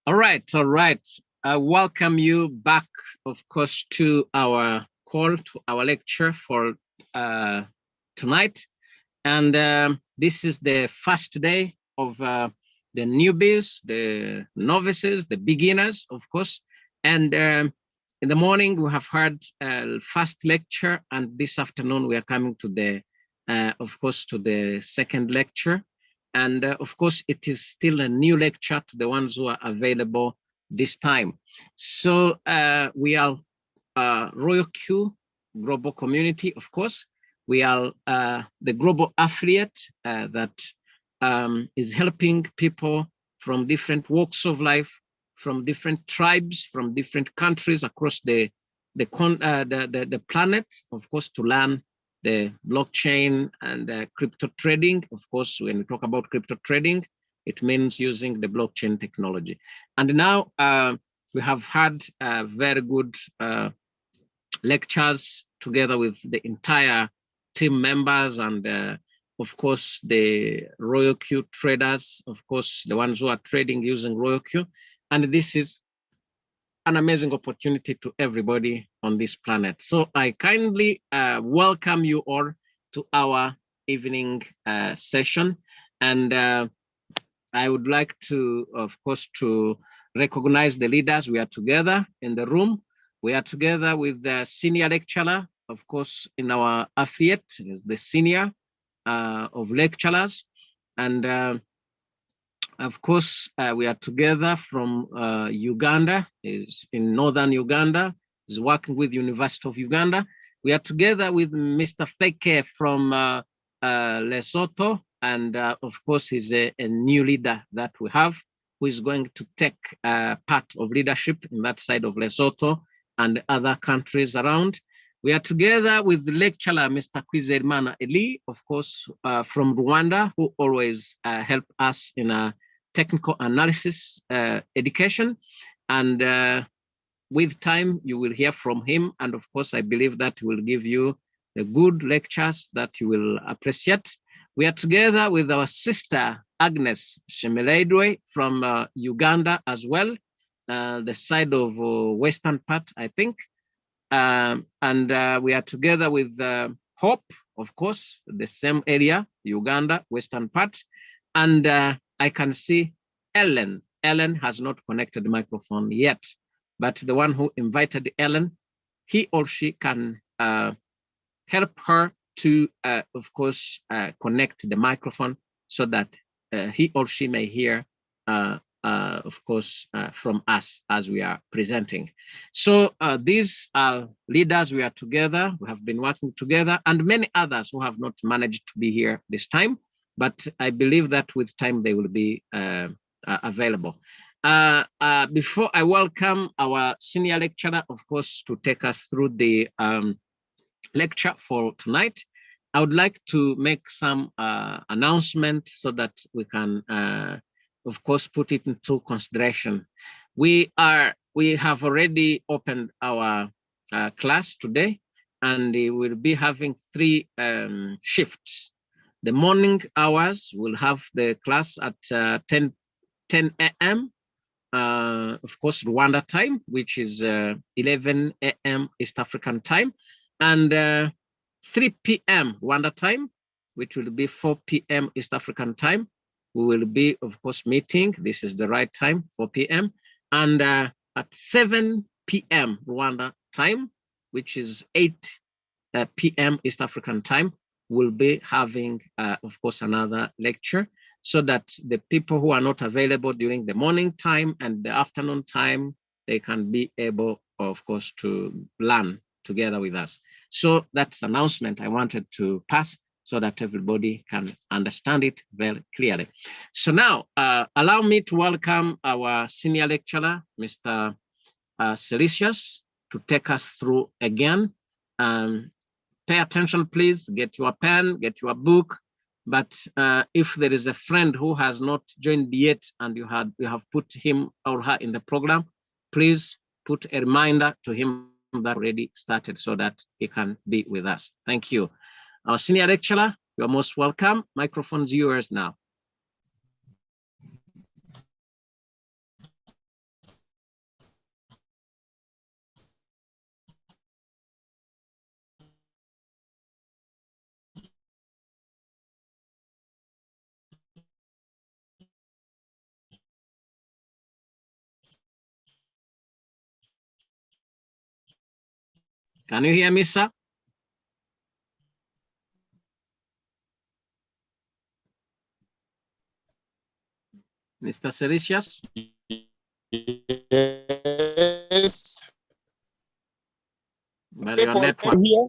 All right, all right. I welcome you back, of course, to our call, to our lecture for uh, tonight. And this is the first day of the newbies, the novices, the beginners, of course. And in the morning, we have heard first lecture, and this afternoon, we are coming to of course, to the second lecture. And of course, it is still a new lecture to the ones who are available this time. So we are Royal Q Global Community, of course. We are the global affiliate that is helping people from different walks of life, from different tribes, from different countries across the planet, of course, to learn the blockchain and crypto trading. Of course, when we talk about crypto trading, it means using the blockchain technology. And now we have had very good lectures together with the entire team members and of course the Royal Q traders, of course the ones who are trading using Royal Q. And this is an amazing opportunity to everybody on this planet. So I kindly welcome you all to our evening session. And I would like to, of course, to recognize the leaders. We are together in the room. We are together with the senior lecturer, of course, in our affiliate, is the senior of lecturers. And of course, we are together from Uganda, is in northern Uganda, is working with University of Uganda. We are together with Mr. Feke from Lesotho, and of course, he's a new leader that we have, who is going to take part of leadership in that side of Lesotho and other countries around. We are together with the lecturer, Mr. Kwizerimana Eli, of course, from Rwanda, who always help us in a technical analysis education. And with time, you will hear from him. And of course, I believe that will give you the good lectures that you will appreciate. We are together with our sister, Agnes Shemeleidwe from Uganda as well, the side of western part, I think. And we are together with Hope, of course, the same area, Uganda, western part. And I can see Ellen. Ellen has not connected the microphone yet, but the one who invited Ellen, he or she can help her to, of course, connect the microphone so that he or she may hear, of course, from us as we are presenting. So these are leaders. We are together. We have been working together, and many others who have not managed to be here this time. But I believe that with time they will be available. Before I welcome our senior lecturer, of course, to take us through the lecture for tonight, I would like to make some announcement so that we can, of course, put it into consideration. We have already opened our class today, and we will be having 3 shifts. The morning hours will have the class at 10 a.m. Of course, Rwanda time, which is 11 a.m. East African time, and 3 p.m. Rwanda time, which will be 4 p.m. East African time. We will be, of course, meeting. This is the right time, 4 p.m. And at 7 p.m. Rwanda time, which is 8 p.m. East African time, we'll be having, of course, another lecture so that the people who are not available during the morning time and the afternoon time, they can be able, of course, to learn together with us. So that's an announcement I wanted to pass so that everybody can understand it very clearly. So now, allow me to welcome our senior lecturer, Mr. Silicius, to take us through again. Pay attention, please. Get your pen, get your book. But if there is a friend who has not joined yet and you have put him or her in the program, please put a reminder to him that already started so that he can be with us. Thank you. Our senior lecturer, you're most welcome. Microphone's yours now. Can you hear me, sir? Mr. Sericius? Yes. But your network. Here?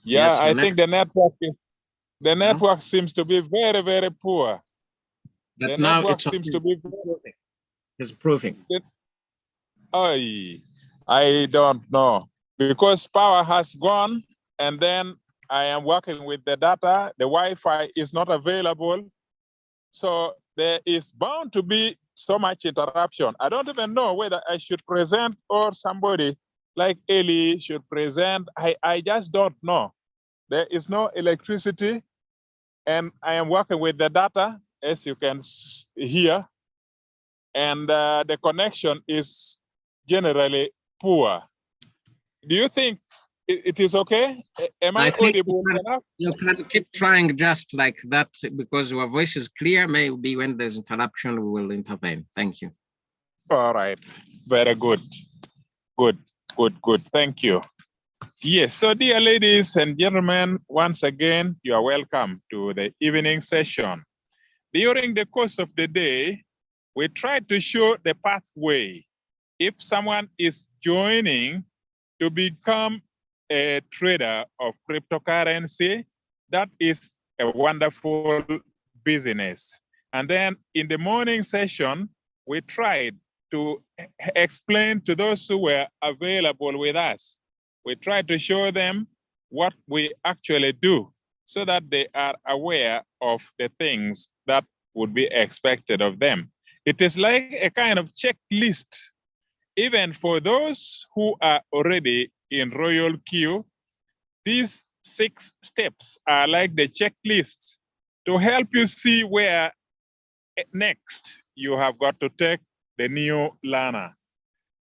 Yeah, yes, I think the network seems to be very, very poor. But the now network it's seems to be very... It's proving. I don't know, because power has gone, and then I am working with the data. The Wi-Fi is not available, so there is bound to be so much interruption. I don't even know whether I should present or somebody like Eli should present. I just don't know. There is no electricity, and I am working with the data, as you can hear, and the connection is generally poor. Do you think it is okay? Am I audible enough? You can keep trying just like that, because your voice is clear. Maybe when there's interruption, we will intervene. Thank you. All right. Very good. Good. Thank you. Yes. So, dear ladies and gentlemen, once again, you are welcome to the evening session. During the course of the day, we try to show the pathway. If someone is joining to become a trader of cryptocurrency, that is a wonderful business. And then in the morning session, we tried to explain to those who were available with us. We tried to show them what we actually do, so that they are aware of the things that would be expected of them. It is like a kind of checklist. Even for those who are already in Royal Queue, these 6 steps are like the checklists to help you see where next you have got to take the new learner.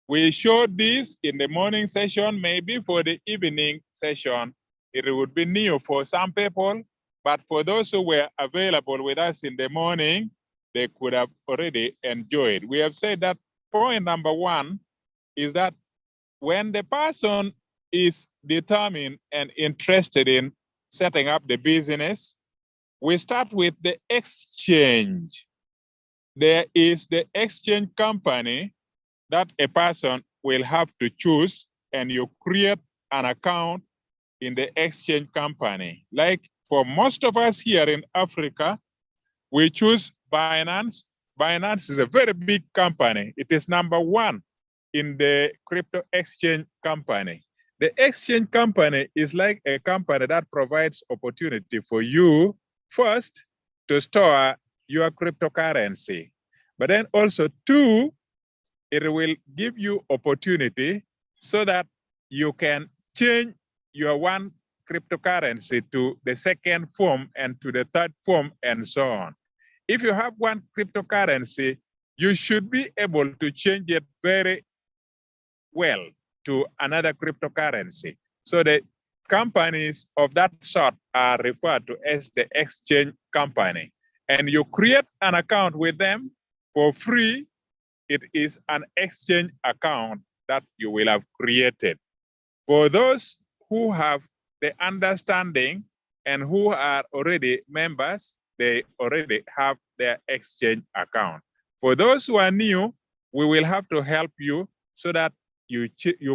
We showed this in the morning session. Maybe for the evening session, it would be new for some people, but for those who were available with us in the morning, they could have already enjoyed. We have said that point number 1 is that when the person is determined and interested in setting up the business, we start with the exchange. There is the exchange company that a person will have to choose, and you create an account in the exchange company. Like for most of us here in Africa, we choose Binance. Binance is a very big company. It is number 1 in the crypto exchange company. The exchange company is like a company that provides opportunity for you first to store your cryptocurrency, but then also 2, it will give you opportunity so that you can change your one cryptocurrency to the second form and to the third form and so on. If you have one cryptocurrency, you should be able to change it very well to another cryptocurrency. So the companies of that sort are referred to as the exchange company. And you create an account with them for free. It is an exchange account that you will have created. For those who have the understanding and who are already members, they already have their exchange account. For those who are new, we will have to help you so that you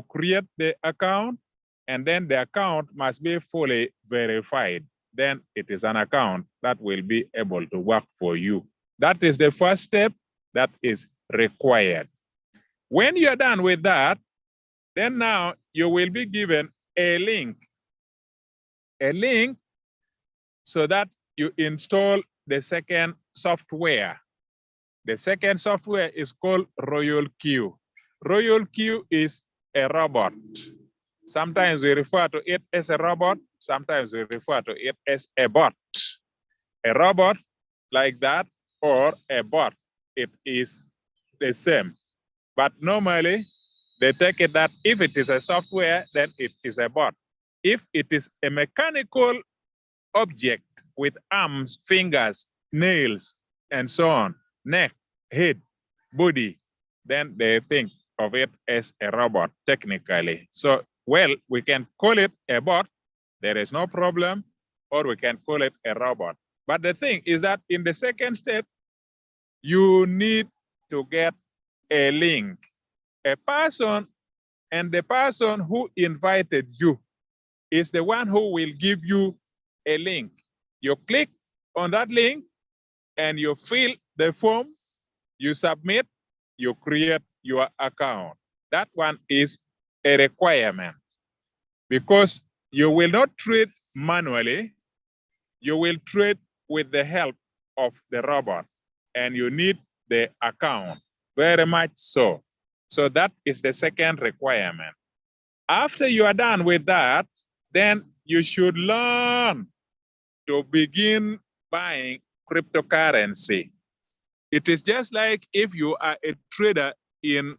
create the account, and then the account must be fully verified. Then it is an account that will be able to work for you. That is the first step that is required. When you're done with that, then now you will be given a link so that you install the second software. The second software is called Royal Queue. Royal Queue is a robot. Sometimes we refer to it as a robot, sometimes we refer to it as a bot. A robot like that or a bot, it is the same. But normally, they take it that if it is a software, then it is a bot. If it is a mechanical object with arms, fingers, nails, and so on, neck, head, body, then they think of it as a robot technically. So well, we can call it a bot. There is no problem. Or we can call it a robot. But the thing is that in the second step, you need to get a link, a person, and the person who invited you is the one who will give you a link. You click on that link and you fill the form, you submit, you create your account. That one is a requirement because you will not trade manually, you will trade with the help of the robot and you need the account, very much so. So that is the second requirement. After you are done with that, then you should learn to begin buying cryptocurrency. It is just like if you are a trader in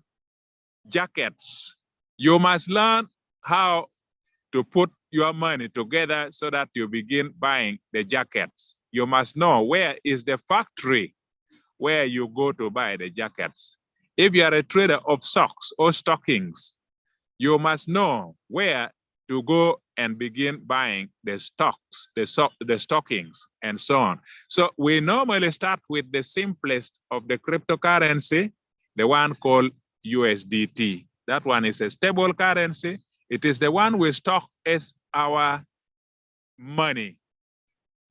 jackets, you must learn how to put your money together so that you begin buying the jackets. You must know where is the factory where you go to buy the jackets. If you are a trader of socks or stockings, you must know where to go and begin buying the stocks, the stockings, and so on. So we normally start with the simplest of the cryptocurrency, the one called USDT. That one is a stable currency. It is the one we stock as our money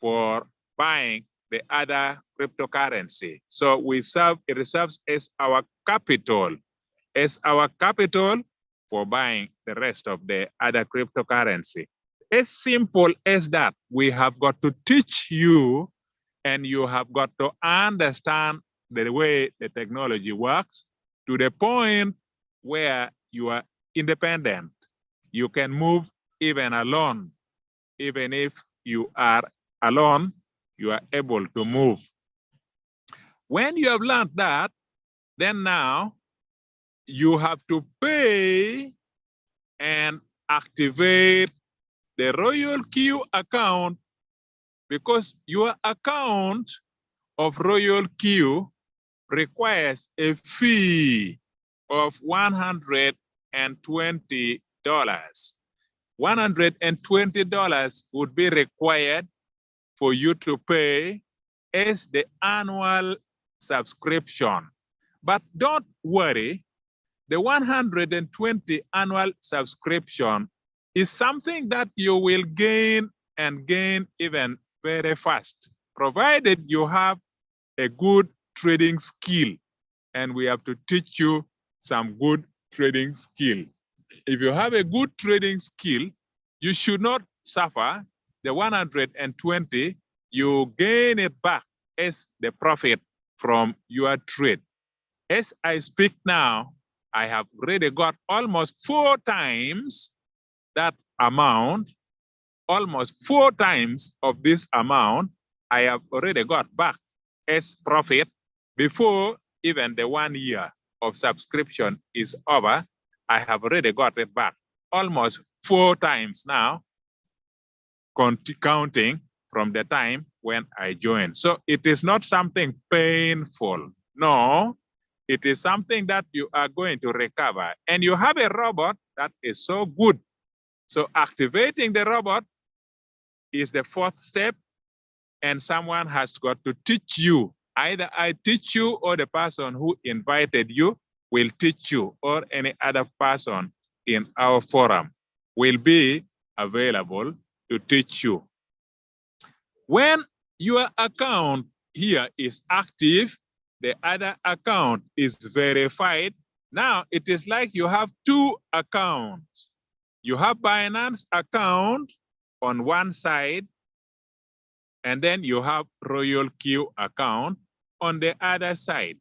for buying the other cryptocurrency. So it serves as our capital for buying the rest of the other cryptocurrency. As simple as that, we have got to teach you and you have got to understand the way the technology works to the point where you are independent. You can move even alone. Even if you are alone, you are able to move. When you have learned that, then now you have to pay and activate the Royal Q account because your account of Royal Q requires a fee of $120. $120 would be required for you to pay as the annual subscription. But don't worry, the 120 annual subscription is something that you will gain and gain even very fast, provided you have a good trading skill. And we have to teach you some good trading skill. If you have a good trading skill, you should not suffer. The 120, you gain it back as the profit from your trade. As I speak now, I have already got almost 4 times that amount, almost 4 times of this amount I have already got back as profit before even the 1 year of subscription is over. I have already got it back almost 4 times now, counting from the time when I joined. So it is not something painful. No, it is something that you are going to recover. And you have a robot that is so good. So activating the robot is the 4th step. And someone has got to teach you. Either I teach you or the person who invited you will teach you, or any other person in our forum will be available to teach you. When your account here is active, the other account is verified. Now it is like you have 2 accounts. You have Binance account on one side, and then you have Royal Q account on the other side.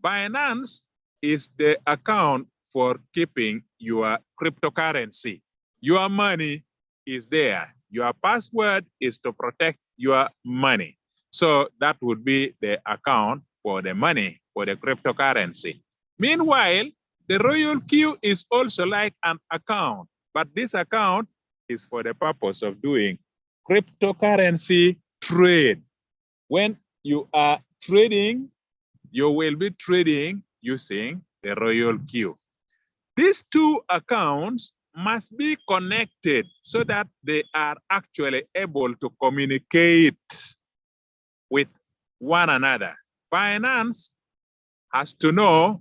Binance is the account for keeping your cryptocurrency. Your money is there. Your password is to protect your money. So that would be the account for the money, for the cryptocurrency. Meanwhile, the Royal Q is also like an account, but this account is for the purpose of doing cryptocurrency trade. When you are trading, you will be trading using the Royal Q. These 2 accounts must be connected so that they are actually able to communicate with one another. Binance has to know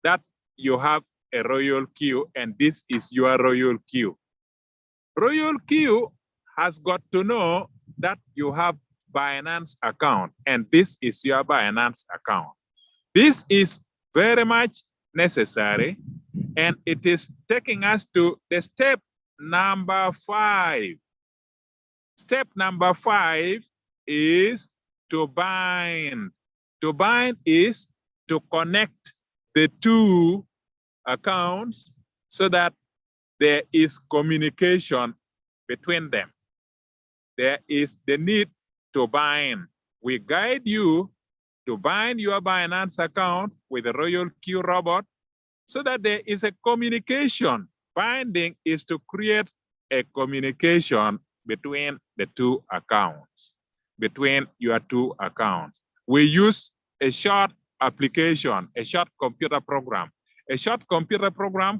that you have a royal queue and this is your royal queue. Royal queue has got to know that you have Binance account and this is your Binance account. This is very much necessary and it is taking us to the step number 5. Step number 5 is to bind. To bind is to connect the two accounts so that there is communication between them. There is the need to bind. We guide you to bind your Binance account with the Royal Q robot so that there is a communication. Binding is to create a communication between the two accounts, between your two accounts. We use a short application, a short computer program,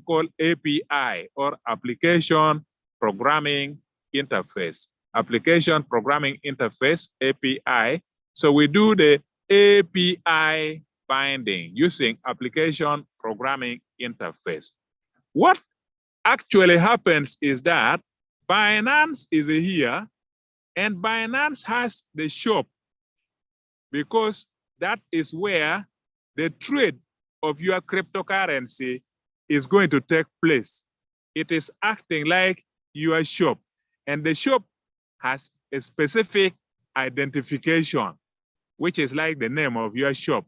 called API or Application Programming Interface. Application Programming Interface, API. So we do the API binding using Application Programming Interface. What actually happens is that Binance is here and Binance has the shop because that is where the trade of your cryptocurrency is going to take place. It is acting like your shop and the shop has a specific identification, which is like the name of your shop.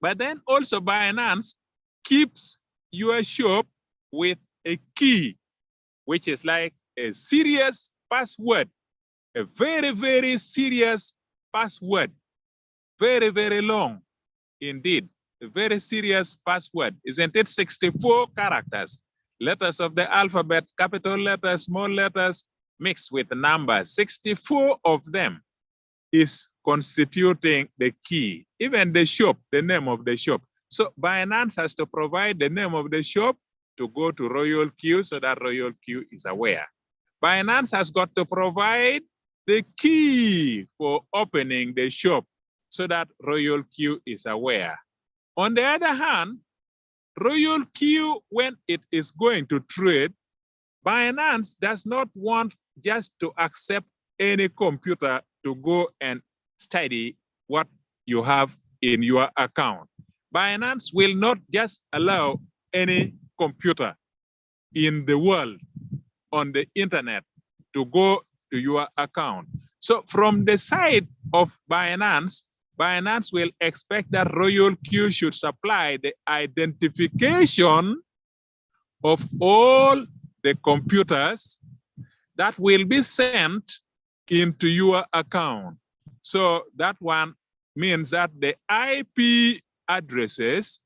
But then also Binance keeps your shop with a key, which is like a serious password, a very, very serious password, very, very long indeed, a very serious password. Isn't it 64 characters? Letters of the alphabet, capital letters, small letters, mixed with numbers. 64 of them is constituting the key. Even the shop, the name of the shop. So Binance has to provide the name of the shop to go to Royal Q so that Royal Q is aware. Binance has got to provide the key for opening the shop so that Royal Q is aware. On the other hand, Royal Q, when it is going to trade, Binance does not want just to accept any computer to go and study what you have in your account. Binance will not just allow any computer in the world on the internet to go to your account. So from the side of Binance, Binance will expect that Royal Q should supply the identification of all the computers that will be sent into your account. So that one means that the IP addresses,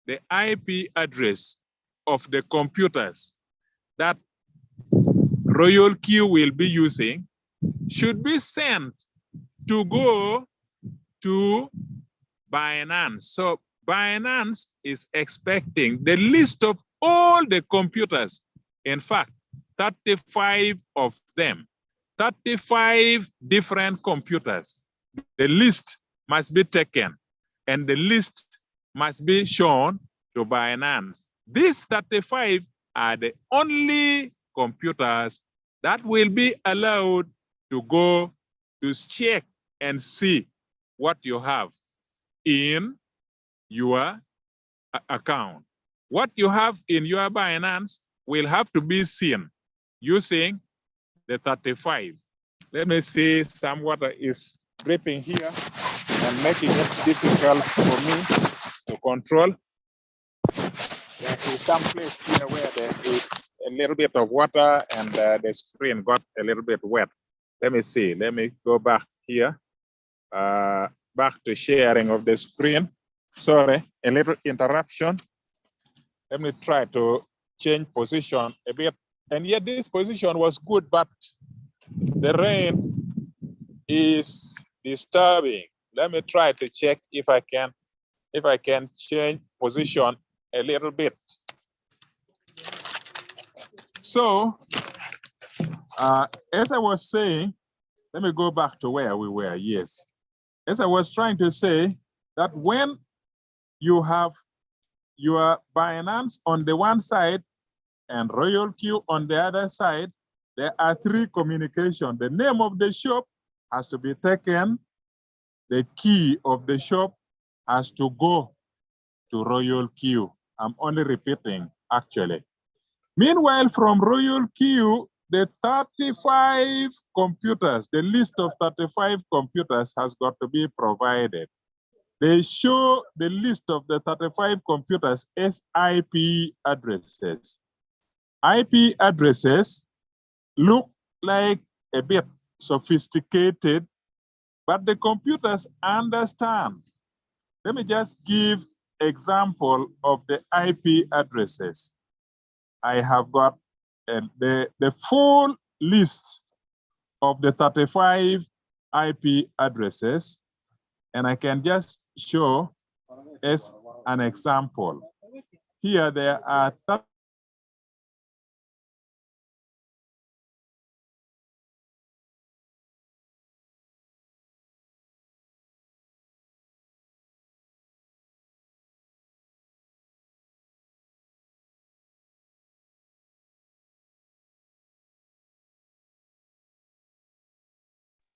the IP address of the computers that Royal Q will be using should be sent to go to Binance. So Binance is expecting the list of all the computers. In fact, 35 of them, 35 different computers. The list must be taken and the list must be shown to Binance. These 35 are the only computers that will be allowed to go to check and see what you have in your account. What you have in your Binance will have to be seen using the 35. Let me see, some water is dripping here and making it difficult for me to control. There is some place here where there is a little bit of water and the screen got a little bit wet. Let me see, let me go back here, back to sharing of the screen. Sorry, a little interruption. Let me try to change position a bit. And yet this position was good, but the rain is disturbing. Let me try to check if I can change position a little bit. So, as I was saying, let me go back to where we were, yes. As I was trying to say, that when you have your Binance on the one side and Royal Q on the other side, there are three communications. The name of the shop has to be taken. The key of the shop has to go to Royal Q. I'm only repeating, actually. Meanwhile, from Royal Q, the 35 computers, the list of 35 computers has got to be provided. They show the list of the 35 computers as IP addresses. IP addresses look like a bit sophisticated, but the computers understand. Let me just give example of the IP addresses. I have got the full list of the 35 IP addresses, and I can just show as an example. Here there are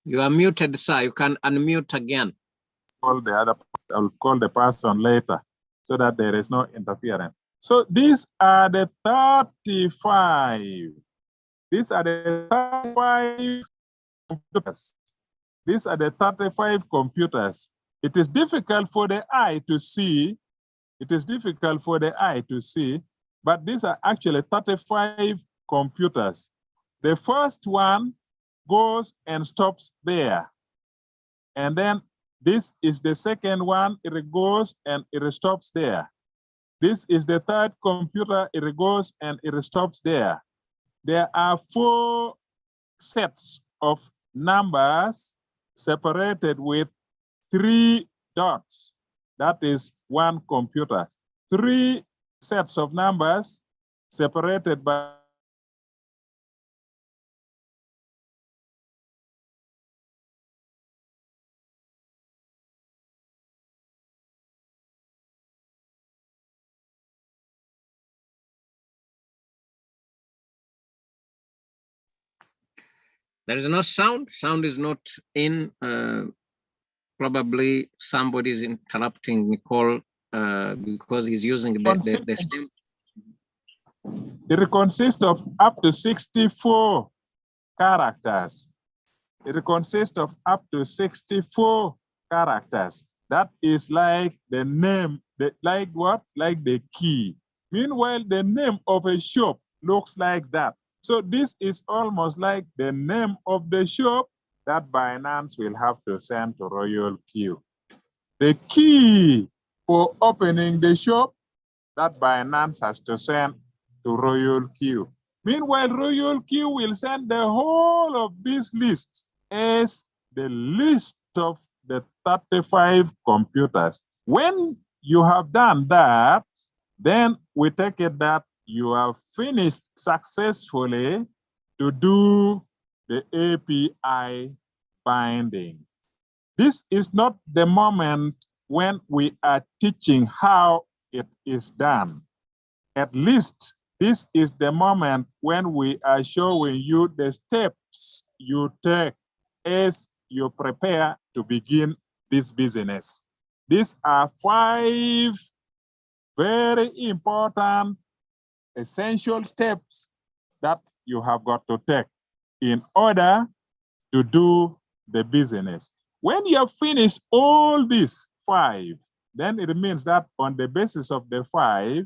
You are muted, sir. You can unmute again. I'll call the person later so that there is no interference. So these are the 35. These are the 35 computers. These are the 35 computers. It is difficult for the eye to see. It is difficult for the eye to see, but these are actually 35 computers. The first one goes and stops there. And then this is the second one, it goes and it stops there. This is the third computer, it goes and it stops there. There are 4 sets of numbers separated with 3 dots. That is one computer. 3 sets of numbers separated by There is no sound. Sound is not in. Probably somebody is interrupting Nicole because he's using the same. It consists of up to 64 characters. It consists of up to 64 characters. That is like the name, like what? Like the key. Meanwhile, the name of a shop looks like that. So this is almost like the name of the shop that Binance will have to send to Royal Q. The key for opening the shop that Binance has to send to Royal Q. Meanwhile, Royal Q will send the whole of this list as the list of the 35 computers. When you have done that, then we take it that you have finished successfully to do the API binding. This is not the moment when we are teaching how it is done. At least this is the moment when we are showing you the steps you take as you prepare to begin this business. These are 5 very important, essential steps that you have got to take in order to do the business. When you have finished all these 5, then it means that on the basis of the 5,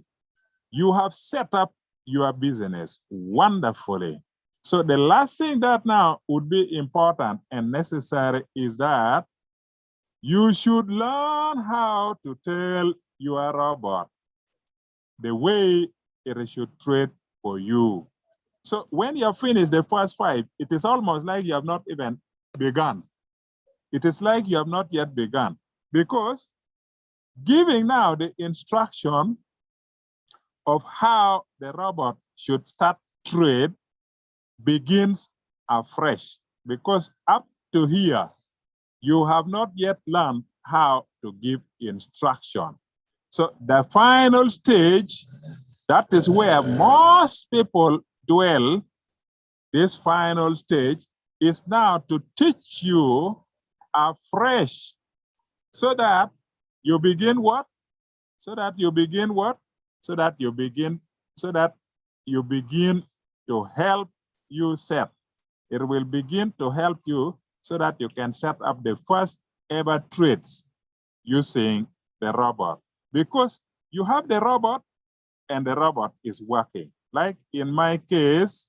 you have set up your business wonderfully. So the last thing that now would be important and necessary is that you should learn how to tell your robot the way it should trade for you. So when you have finished the first 5, it is almost like you have not even begun. It is like you have not yet begun, because giving now the instruction of how the robot should start trade begins afresh, because up to here, you have not yet learned how to give instruction. So the final stage, that is where most people dwell. This final stage is now to teach you afresh, so that you begin what? So that you begin what? So that you begin to help you set. It will begin to help you so that you can set up the first ever trades using the robot. Because you have the robot and the robot is working. Like in my case,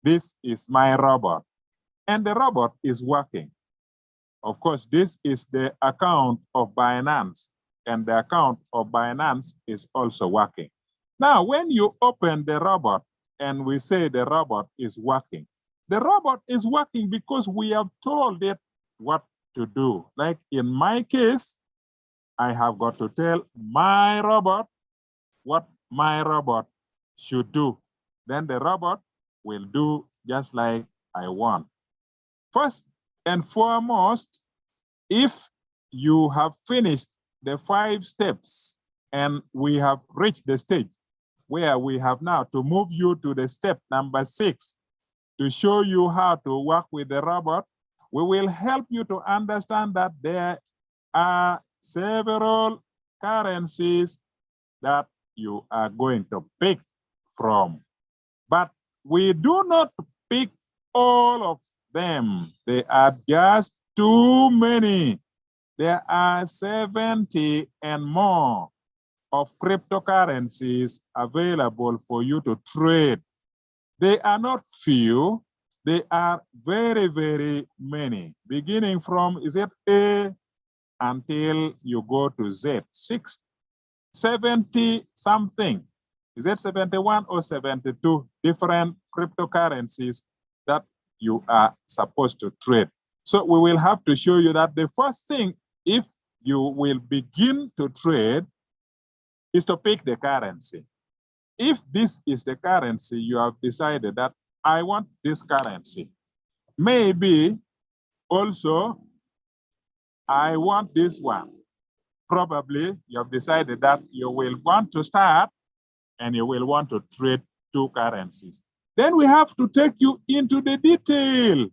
this is my robot and the robot is working. Of course, this is the account of Binance, and the account of Binance is also working. Now, when you open the robot and we say the robot is working, the robot is working because we have told it what to do. Like in my case, I have got to tell my robot what my robot should do. Then the robot will do just like I want. First and foremost, if you have finished the 5 steps and we have reached the stage where we have now to move you to the step number 6 to show you how to work with the robot, we will help you to understand that there are several currencies that you are going to pick from. But we do not pick all of them. They are just too many. There are 70 and more of cryptocurrencies available for you to trade. They are not few, they are very, very many, beginning from, is it A until you go to Z, 70 something. Is it 71 or 72 different cryptocurrencies that you are supposed to trade? So we will have to show you that the first thing, if you will begin to trade, is to pick the currency. If this is the currency, you have decided that I want this currency. Maybe also I want this one. Probably you have decided that you will want to start and you will want to trade 2 currencies. Then we have to take you into the detail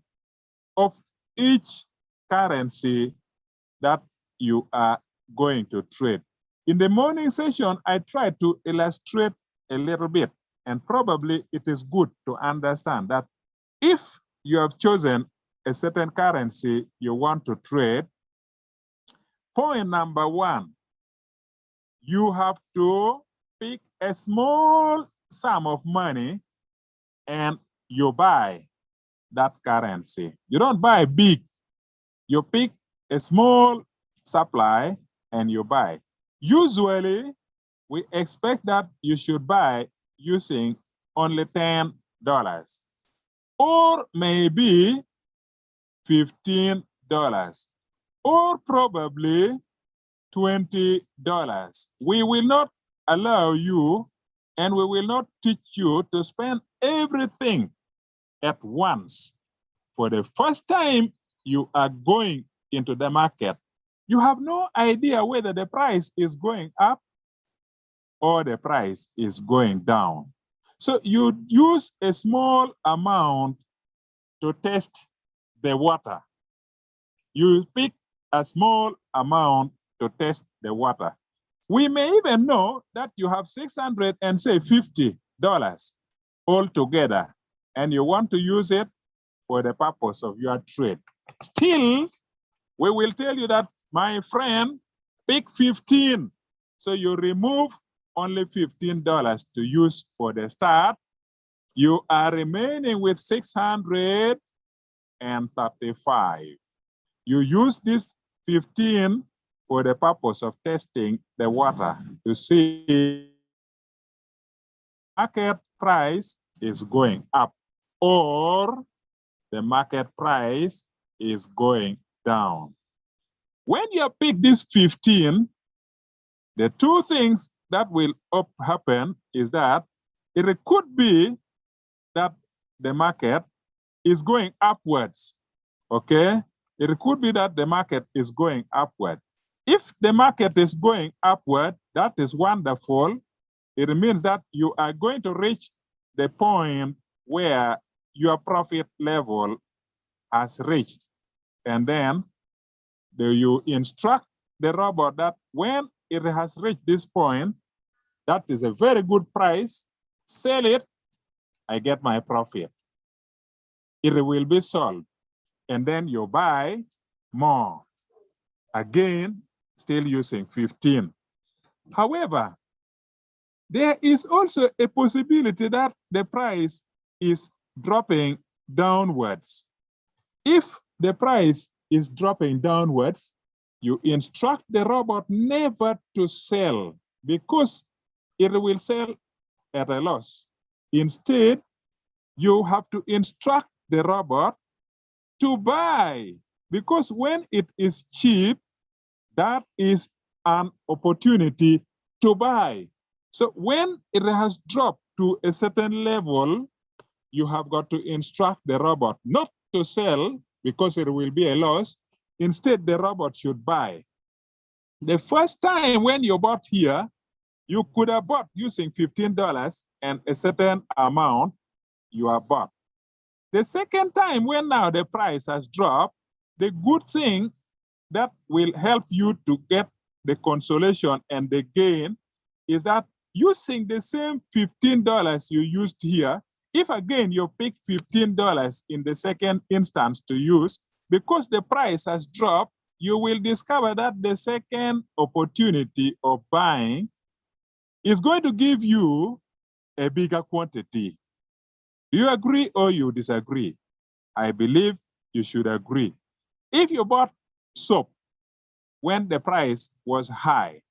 of each currency that you are going to trade. In the morning session, I tried to illustrate a little bit, and probably it is good to understand that if you have chosen a certain currency you want to trade, point number 1, you have to pick a small sum of money and you buy that currency. You don't buy big. You pick a small supply and you buy. Usually, we expect that you should buy using only $10 or maybe $15 or probably $20. We will not allow you and we will not teach you to spend everything at once. For the first time you are going into the market, you have no idea whether the price is going up or the price is going down. So you use a small amount to test the water. You pick a small amount to test the water. We may even know that you have $650 altogether, and you want to use it for the purpose of your trade. Still, we will tell you that, my friend, pick 15. So you remove only $15 to use for the start. You are remaining with $635. You use this 15 for the purpose of testing the water to see market price is going up or the market price is going down. When you pick this 15, the 2 things that will happen is that it could be that the market is going upwards, okay? It could be that the market is going upward. If the market is going upward, that is wonderful. It means that you are going to reach the point where your profit level has reached. And then you instruct the robot that when it has reached this point, that is a very good price, sell it, I get my profit. It will be sold. And then you buy more. Again, still using 15. However, there is also a possibility that the price is dropping downwards. If the price is dropping downwards, you instruct the robot never to sell because it will sell at a loss. Instead, you have to instruct the robot to buy because when it is cheap, that is an opportunity to buy. So when it has dropped to a certain level, you have got to instruct the robot not to sell because it will be a loss. Instead, the robot should buy. The first time when you bought here, you could have bought using $15 and a certain amount you have bought. The second time when now the price has dropped, the good thing that will help you to get the consolation and the gain is that using the same $15 you used here, if again you pick $15 in the second instance to use, because the price has dropped, you will discover that the second opportunity of buying is going to give you a bigger quantity. Do you agree or you disagree? I believe you should agree. If you bought soap when the price was high,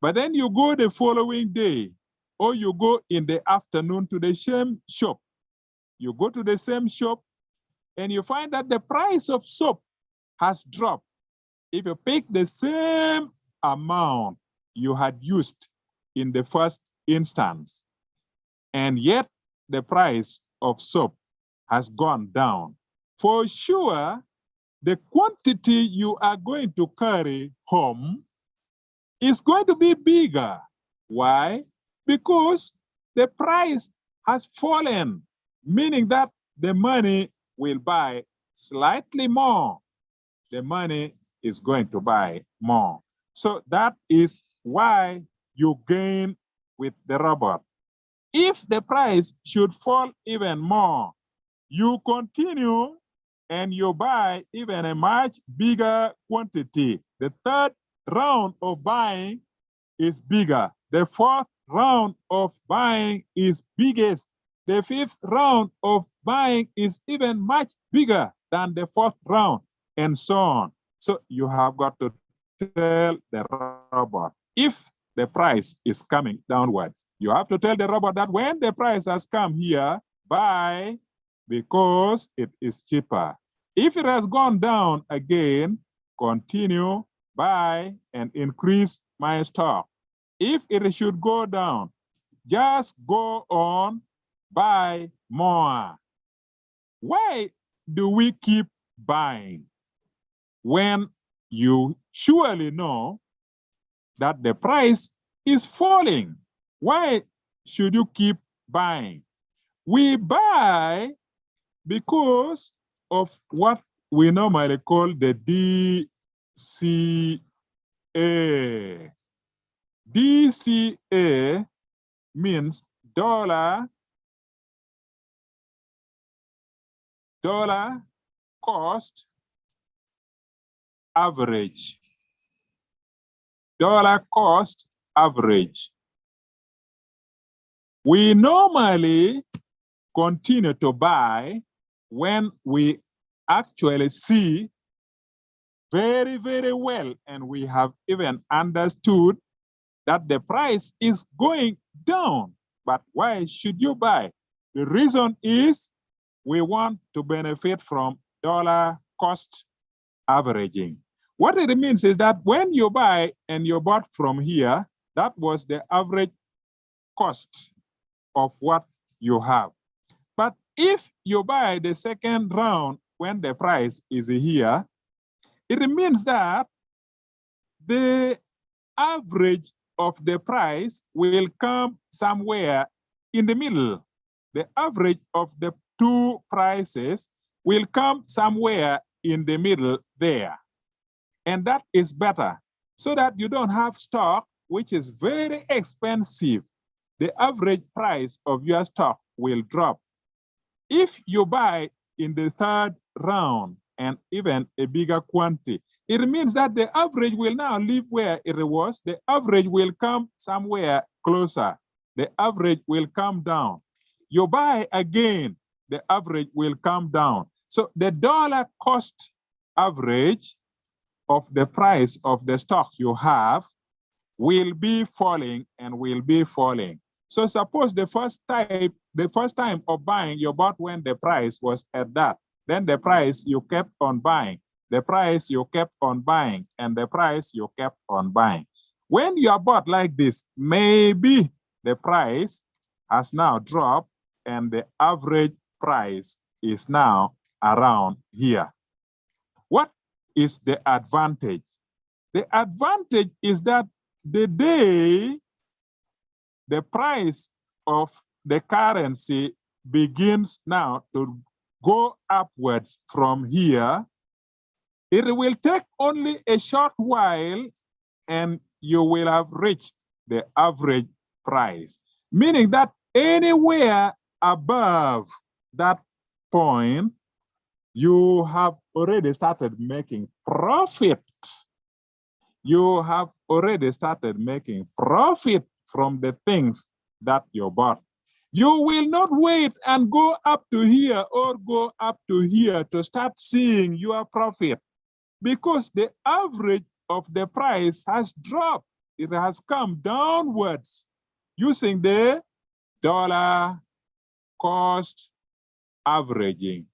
but then you go the following day, or you go in the afternoon to the same shop, you go to the same shop and you find that the price of soap has dropped. If you pick the same amount you had used in the first instance, and yet the price of soap has gone down, for sure, the quantity you are going to carry home is going to be bigger. Why? Because the price has fallen, meaning that the money will buy slightly more. The money is going to buy more. So that is why you gain with the robot. If the price should fall even more, you continue and you buy even a much bigger quantity. The third round of buying is bigger. The fourth round of buying is biggest. The fifth round of buying is even much bigger than the fourth round, and so on. So you have got to tell the robot, if the price is coming downwards, you have to tell the robot that when the price has come here, buy because it is cheaper. If it has gone down again, continue, buy, and increase my stock. If it should go down, just go on, buy more. Why do we keep buying when you surely know that the price is falling? Why should you keep buying? We buy because of what we normally call the DCA. DCA means dollar cost average. Dollar cost average. We normally continue to buy when we actually see very, very well, and we have even understood that the price is going down. But why should you buy? The reason is we want to benefit from dollar cost averaging. What it means is that when you buy and you bought from here, that was the average cost of what you have. if you buy the second round when the price is here, it means that the average of the price will come somewhere in the middle. The average of the two prices will come somewhere in the middle there. And that is better so that you don't have stock, which is very expensive. The average price of your stock will drop. If you buy in the third round and even a bigger quantity, it means that the average will now leave where it was. The average will come somewhere closer. The average will come down. You buy again, the average will come down. So the dollar cost average of the price of the stock you have will be falling and will be falling. So suppose the first time of buying you bought when the price was at that, then the price you kept on buying, the price you kept on buying, and the price you kept on buying. When you are bought like this, maybe the price has now dropped and the average price is now around here. What is the advantage? The advantage is that the day the price of the currency begins now to go upwards from here, it will take only a short while and you will have reached the average price, meaning that anywhere above that point, you have already started making profit. You have already started making profit from the things that you bought. You will not wait and go up to here or go up to here to start seeing your profit because the average of the price has dropped. It has come downwards using the dollar cost averaging.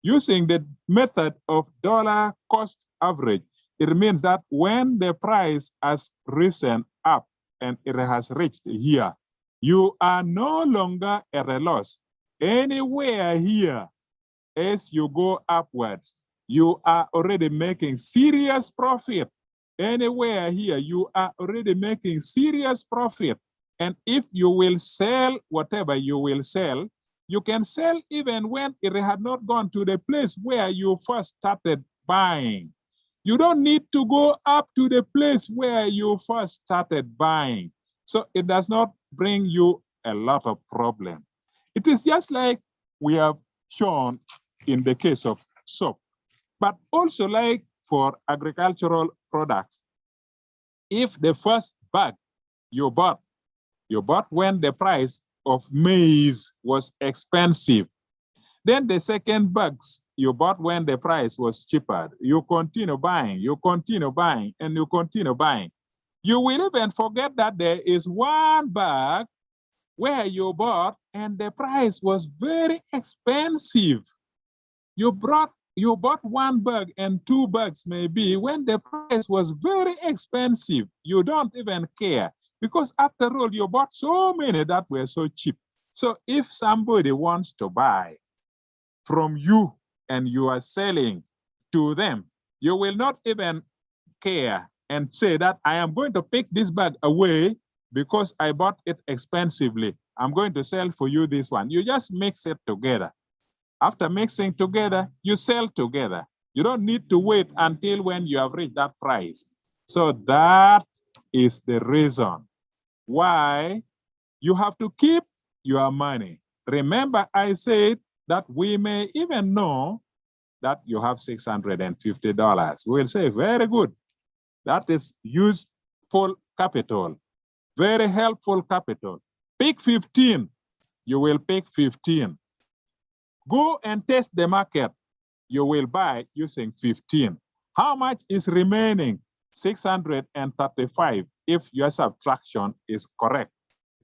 Using the method of dollar cost average, it means that when the price has risen up and it has reached here, you are no longer at a loss. Anywhere here, as you go upwards, you are already making serious profit. Anywhere here, you are already making serious profit. And if you will sell whatever you will sell, you can sell even when it had not gone to the place where you first started buying. You don't need to go up to the place where you first started buying. So it does not bring you a lot of problem. It is just like we have shown in the case of soap, but also like for agricultural products. If the first bag you bought when the price of maize was expensive, then the second bags you bought when the price was cheaper, you continue buying, and you continue buying. You will even forget that there is one bag where you bought and the price was very expensive. You bought one bag and two bags maybe when the price was very expensive. You don't even care because after all, you bought so many that were so cheap. So if somebody wants to buy from you and you are selling to them, you will not even care and say that I am going to pick this bag away because I bought it expensively. I'm going to sell for you this one. You just mix it together. After mixing together, you sell together. You don't need to wait until when you have reached that price. So that is the reason why you have to keep your money. Remember, I said that we may even know that you have $650. We'll say, very good. That is useful capital, very helpful capital. Pick 15. You will pick 15. Go and test the market. You will buy using 15. How much is remaining? 635. If your subtraction is correct,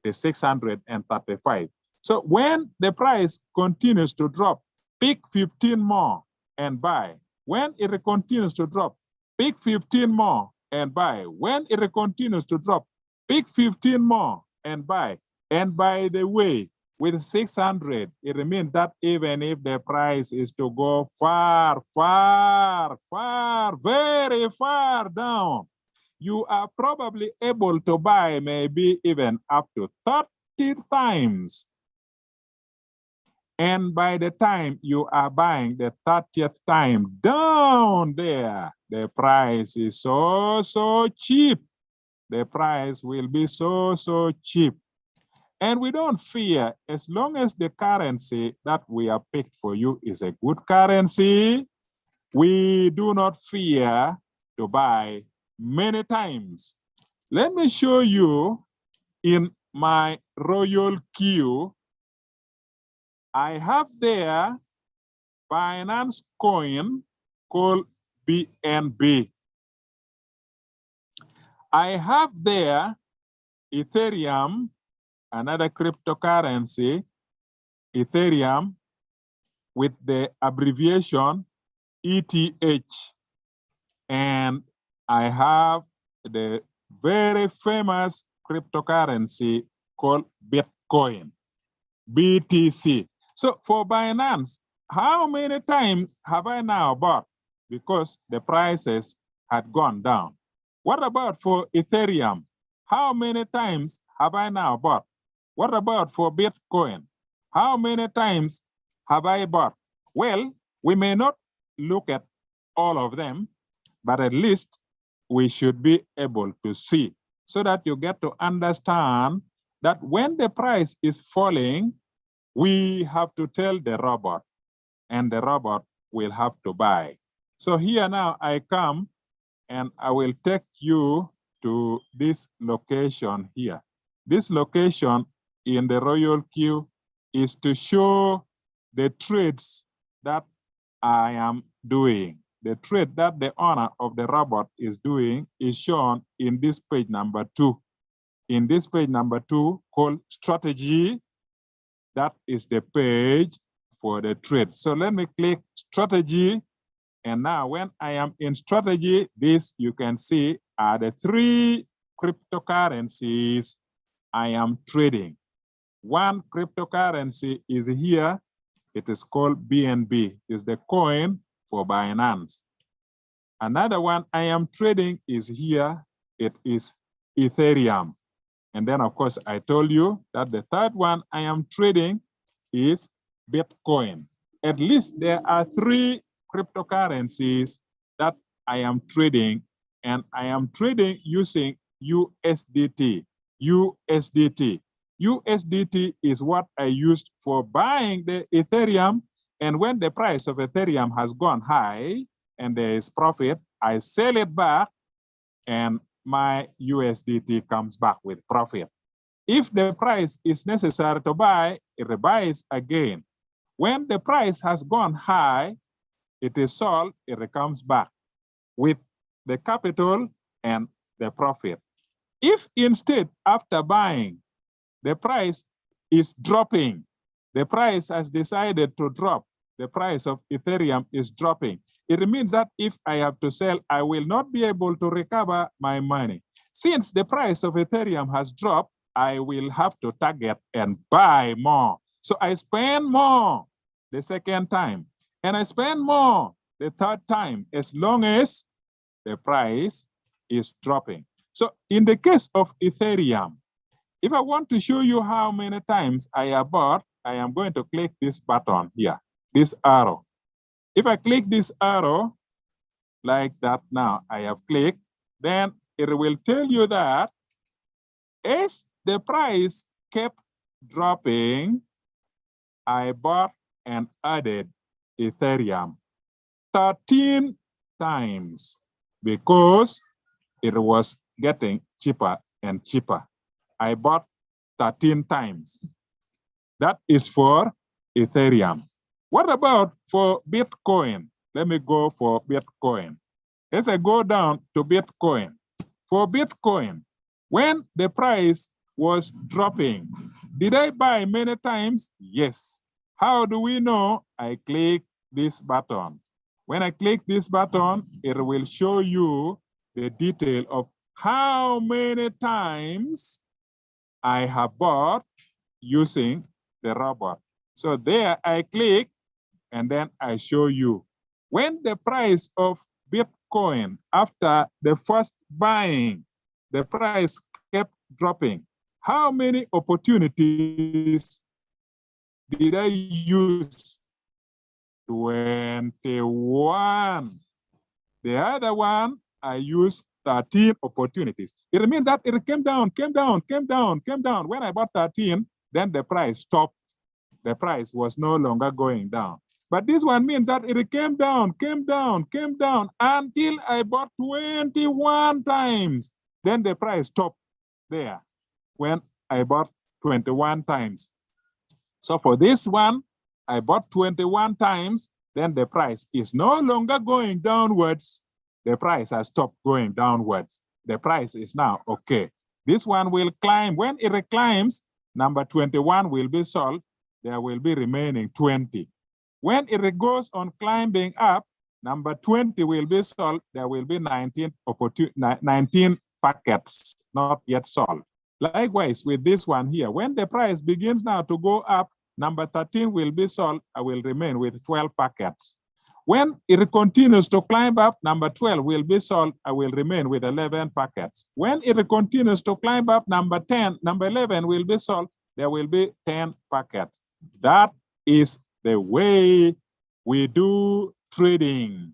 it is 635. So when the price continues to drop, pick 15 more and buy. When it continues to drop, pick 15 more and buy. When it continues to drop, pick 15 more and buy. And by the way, with 600, it means that even if the price is to go far, far, far, very far down, you are probably able to buy maybe even up to 30 times. And by the time you are buying the 30th time down there, the price is so cheap. The price will be so cheap. And we don't fear, as long as the currency that we have picked for you is a good currency, we do not fear to buy many times. Let me show you in my royal queue. I have there Binance coin called BNB. I have there Ethereum, another cryptocurrency, Ethereum, with the abbreviation ETH. And I have the very famous cryptocurrency called Bitcoin, BTC. So for Binance, how many times have I now bought? Because the prices had gone down. What about for Ethereum? How many times have I now bought? What about for Bitcoin? How many times have I bought? Well, we may not look at all of them, but at least we should be able to see so that you get to understand that when the price is falling, we have to tell the robot, and the robot will have to buy. So here now I come and I will take you to this location here. This location in the royal queue is to show the trades that I am doing. The trade that the owner of the robot is doing is shown in this page number 2. In this page number 2 called strategy, that is the page for the trade. So let me click strategy. And now when I am in strategy, this you can see are the 3 cryptocurrencies I am trading. One cryptocurrency is here. It is called BNB. It's the coin for Binance. Another one I am trading is here. It is Ethereum. And then, of course, I told you that the third one I am trading is Bitcoin. At least there are 3 cryptocurrencies that I am trading, and I am trading using USDT. USDT. USDT is what I used for buying the Ethereum, and when the price of Ethereum has gone high and there is profit, I sell it back and my USDT comes back with profit. If the price is necessary to buy, it buys again. When the price has gone high, it is sold, it comes back with the capital and the profit. If instead, after buying, the price is dropping, the price has decided to drop, the price of Ethereum is dropping, it means that if I have to sell, I will not be able to recover my money. Since the price of Ethereum has dropped, I will have to target and buy more. So I spend more the second time, and I spend more the third time, as long as the price is dropping. So in the case of Ethereum, if I want to show you how many times I have bought, I am going to click this button here, this arrow. If I click this arrow like that, now I have clicked, then it will tell you that as the price kept dropping, I bought and added Ethereum 13 times because it was getting cheaper and cheaper. I bought 13 times. That is for Ethereum. What about for Bitcoin? Let me go for Bitcoin. As I go down to Bitcoin, for Bitcoin, when the price was dropping, did I buy many times? Yes. How do we know? I click this button. When I click this button, it will show you the detail of how many times I have bought using the robot. So there I click and then I show you. When the price of Bitcoin after the first buying, the price kept dropping. How many opportunities did I use? 21. The other one, I used 13 opportunities. It means that it came down. When I bought 13, then the price stopped. The price was no longer going down. But this one means that it came down until I bought 21 times. Then the price stopped there when I bought 21 times. So for this one, I bought 21 times, then the price is no longer going downwards. The price has stopped going downwards. The price is now okay. This one will climb. When it climbs, number 21 will be sold. There will be remaining 20. When it goes on climbing up, number 20 will be sold. There will be 19 packets not yet sold. Likewise, with this one here, when the price begins now to go up, number 13 will be sold. I will remain with 12 packets. When it continues to climb up, number 12 will be sold. I will remain with 11 packets. When it continues to climb up, number 11 will be sold. There will be 10 packets. That is the way we do trading.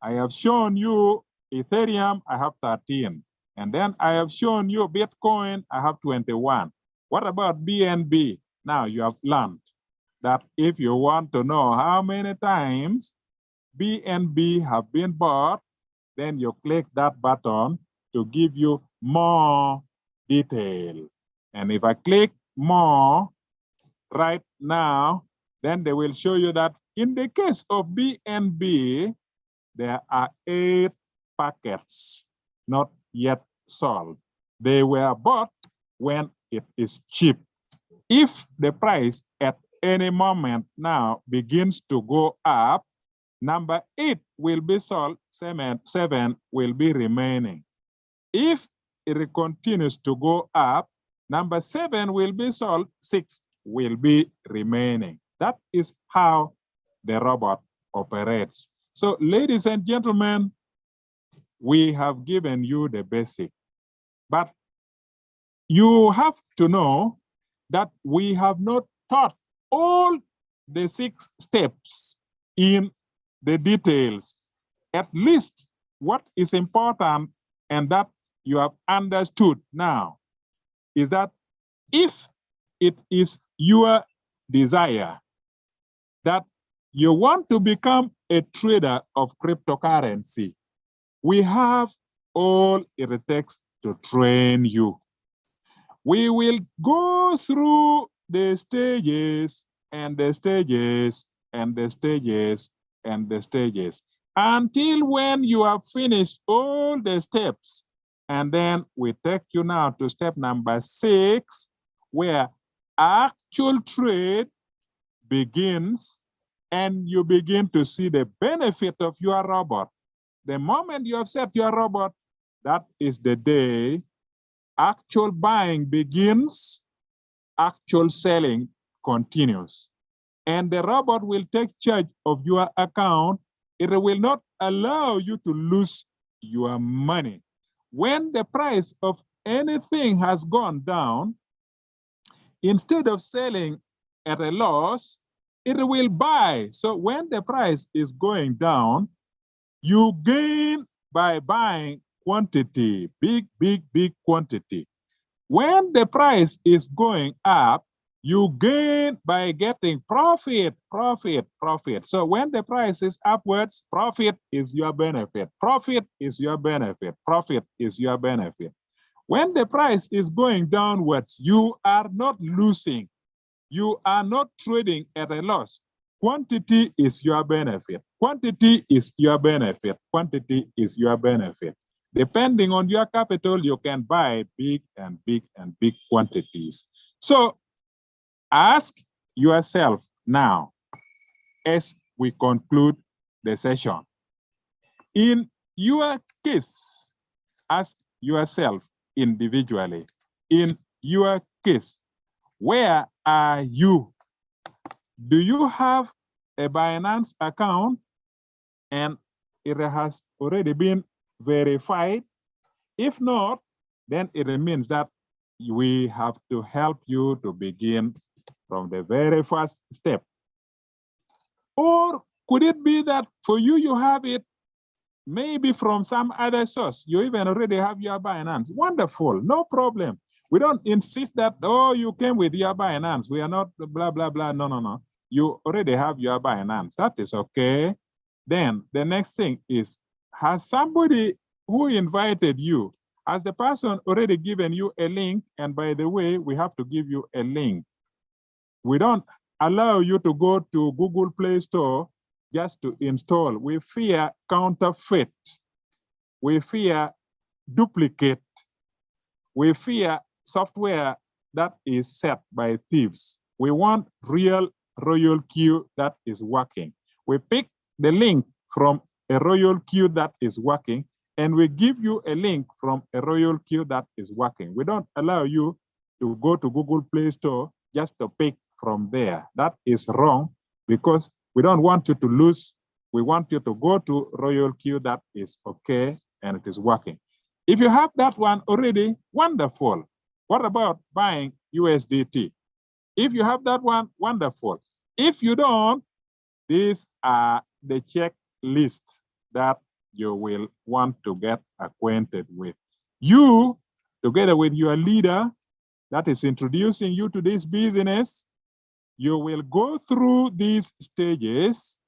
I have shown you Ethereum, I have 13. And then I have shown you Bitcoin, I have 21. What about BNB? Now you have learned that if you want to know how many times BNB have been bought, then you click that button to give you more detail. And if I click more right now, then they will show you that in the case of BNB, there are 8 packets not yet sold. They were bought when it is cheap. If the price at any moment now begins to go up, number 8 will be sold, 7 will be remaining. If it continues to go up, number 7 will be sold, 6 will be remaining. That is how the robot operates. So, ladies and gentlemen, we have given you the basic, but you have to know that we have not taught all the 6 steps in the details. At least what is important and that you have understood now is that if it is your desire that you want to become a trader of cryptocurrency, we have all it takes to train you. We will go through the stages and the stages and the stages and the stages until when you have finished all the steps. And then we take you now to step number 6, where actual trade begins and you begin to see the benefit of your robot. The moment you have set your robot, that is the day actual buying begins, actual selling continues. And the robot will take charge of your account. It will not allow you to lose your money. When the price of anything has gone down, instead of selling at a loss, it will buy. So when the price is going down, you gain by buying quantity, big quantity. When the price is going up, you gain by getting profit. So when the price is upwards, profit is your benefit. Profit is your benefit. Profit is your benefit. When the price is going downwards, you are not losing. You are not trading at a loss. Quantity is your benefit. Quantity is your benefit. Quantity is your benefit. Depending on your capital, you can buy big quantities. So ask yourself now, as we conclude the session, in your case, ask yourself individually, in your case, where are you Do you have a Binance account and it has already been verified? If not, then it means that we have to help you to begin from the very first step. Or could it be that for you, you have it maybe from some other source? You even already have your Binance. Wonderful, no problem. We don't insist that, oh, you came with your Binance. We are not blah, blah, blah. No, no, no. You already have your Binance. That is okay. Then the next thing is, has somebody who invited you, has the person already given you a link? And by the way, we have to give you a link. We don't allow you to go to Google Play Store just to install. We fear counterfeit. We fear duplicate. We fear software that is set by thieves. We want real royal queue that is working. We pick the link from a royal queue that is working, and we give you a link from a royal queue that is working. We don't allow you to go to Google Play Store just to pick from there. That is wrong, because we don't want you to lose. We want you to go to royal queue that is okay and it is working. If you have that one already, wonderful. What about buying USDT? If you have that one, wonderful. If you don't, these are the checklists that you will want to get acquainted with. You, together with your leader that is introducing you to this business, you will go through these stages,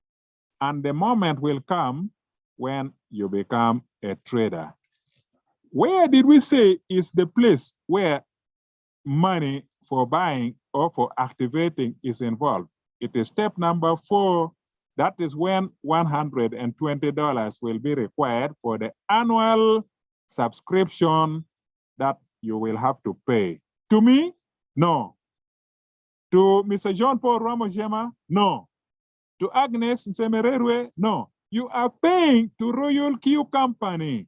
and the moment will come when you become a trader. Where did we say is the place where money for buying or for activating is involved? It is step number 4. That is when $120 will be required for the annual subscription that you will have to pay. To me, no. To Mr. Jean Paul Ramojema, no. To Agnes Nsemererwe, no. You are paying to Royal Q Company.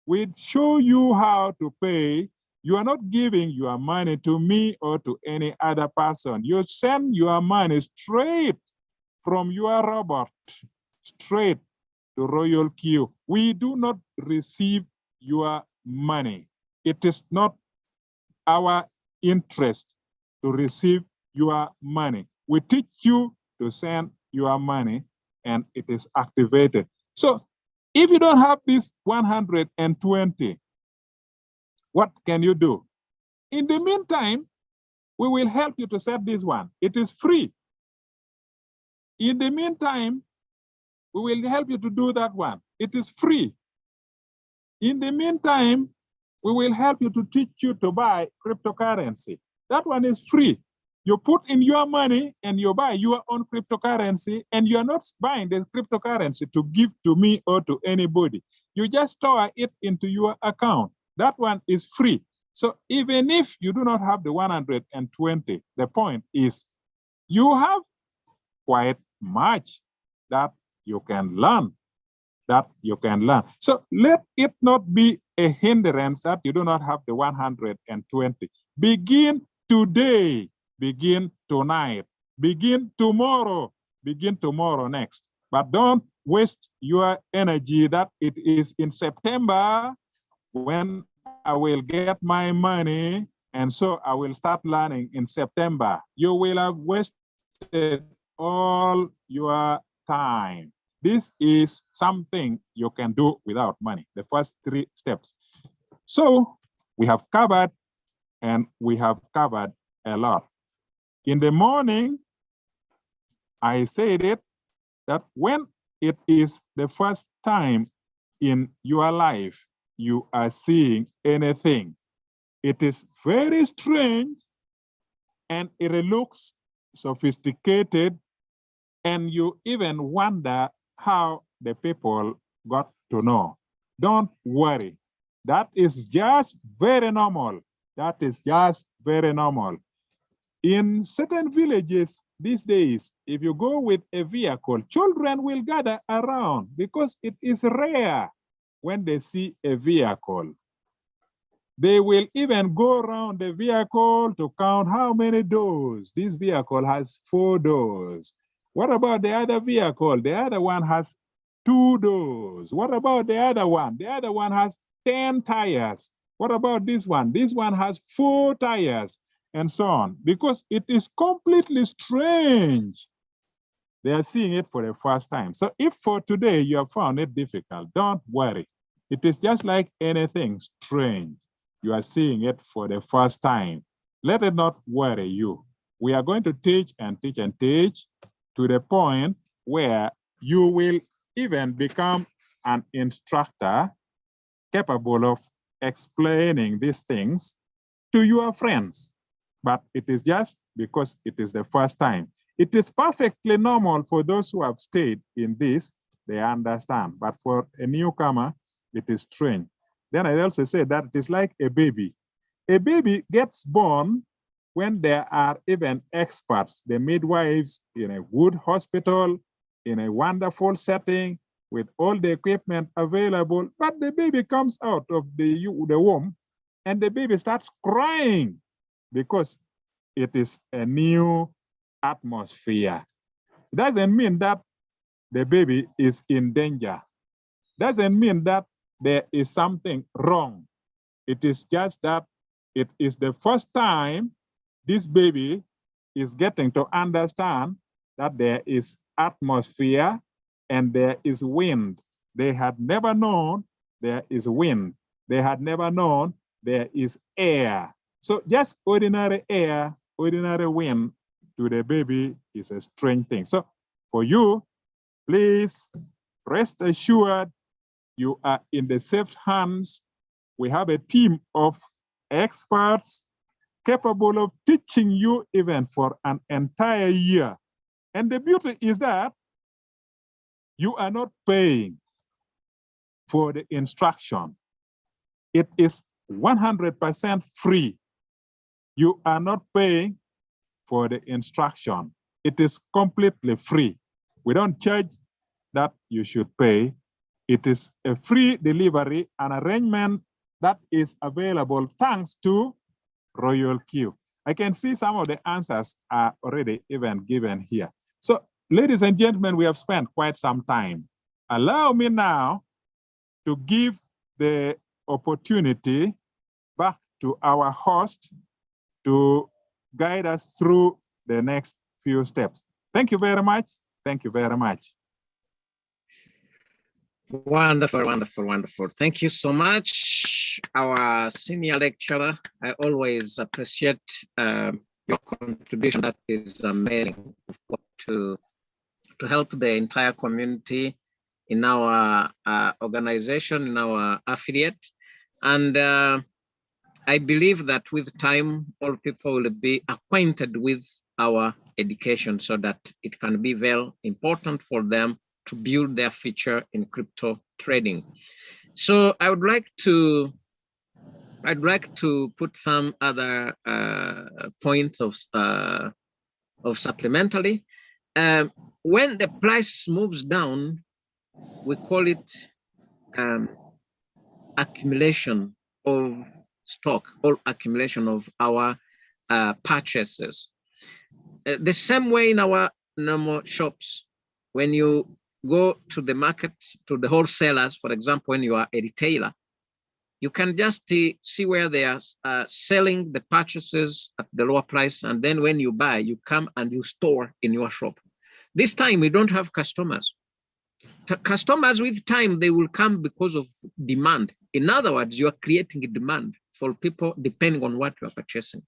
We show you how to pay. You are not giving your money to me or to any other person. You send your money straight from your robot, straight to Royal Q. We do not receive your money. It is not our interest to receive your money. We teach you to send your money and it is activated. So if you don't have this 120, what can you do? In the meantime, we will help you to set this one. It is free. In the meantime, we will help you to do that one. It is free. In the meantime, we will help you to teach you to buy cryptocurrency. That one is free. You put in your money and you buy your own cryptocurrency, and you are not buying the cryptocurrency to give to me or to anybody. You just store it into your account. That one is free. So even if you do not have the 120, the point is you have quite much that you can learn, So let it not be a hindrance that you do not have the 120. Begin today, begin tonight, begin tomorrow next. But don't waste your energy that it is in September when I will get my money, and so I will start learning in September. You will have wasted all your time. This is something you can do without money, the first 3 steps. So we have covered, and we have covered a lot. In the morning, I said it, that when it is the first time in your life you are seeing anything, it is very strange and it looks sophisticated, and you even wonder how the people got to know. Don't worry. That is just very normal. That is just very normal. In certain villages these days, if you go with a vehicle, children will gather around because it is rare when they see a vehicle. They will even go around the vehicle to count how many doors. This vehicle has 4 doors. What about the other vehicle? The other one has 2 doors. What about the other one? The other one has 10 tires. What about this one? This one has 4 tires, and so on, because it is completely strange. They are seeing it for the first time. So if for today you have found it difficult, don't worry. It is just like anything strange. You are seeing it for the first time. Let it not worry you. We are going to teach and teach and teach to the point where you will even become an instructor capable of explaining these things to your friends. But it is just because it is the first time. It is perfectly normal for those who have stayed in this, they understand. But for a newcomer, it is strange. Then I also say that it is like a baby. A baby gets born when there are even experts, the midwives in a good hospital, in a wonderful setting, with all the equipment available, but the baby comes out of the womb and the baby starts crying because it is a new atmosphere. It doesn't mean that the baby is in danger. Doesn't mean that there is something wrong. It is just that it is the first time this baby is getting to understand that there is atmosphere and there is wind. They had never known there is wind. They had never known there is air. So just ordinary air, ordinary wind to the baby is a strange thing. So for you, please rest assured you are in the safe hands. We have a team of experts capable of teaching you even for an entire year. And the beauty is that you are not paying for the instruction. It is 100% free. You are not paying for the instruction. It is completely free. We don't charge that you should pay. It is a free delivery, an arrangement that is available thanks to Royal Q. I can see some of the answers are already even given here. So, ladies and gentlemen, we have spent quite some time. Allow me now to give the opportunity back to our host to guide us through the next few steps. Thank you very much. Thank you very much. Wonderful, wonderful, wonderful. Thank you so much, our senior lecturer. I always appreciate your contribution. That is amazing to help the entire community in our organization, in our affiliate. And I believe that with time, all people will be acquainted with our education so that it can be very important for them to build their future in crypto trading. So I would like to put some other points of supplementary. When the price moves down, we call it accumulation of stock or accumulation of our purchases. The same way in our normal shops, when you go to the market, to the wholesalers, for example, when you are a retailer, you can just see where they are selling the purchases at the lower price. And then when you buy, you come and you store in your shop. This time we don't have customers. Customers with time, they will come because of demand. In other words, you are creating a demand for people depending on what you are purchasing.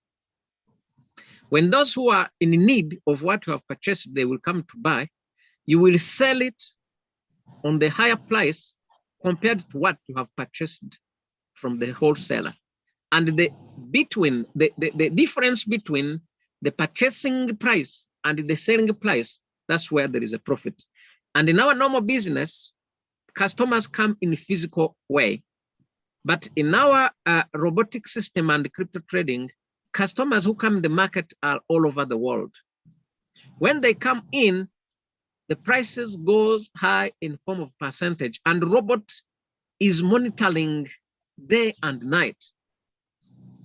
When those who are in need of what you have purchased, they will come to buy, you will sell it on the higher price compared to what you have purchased from the wholesaler. And the difference between the purchasing price and the selling price, that's where there is a profit. And in our normal business, customers come in a physical way. But in our robotic system and crypto trading, customers who come in the market are all over the world. When they come in, the prices goes high in form of percentage, and robot is monitoring day and night.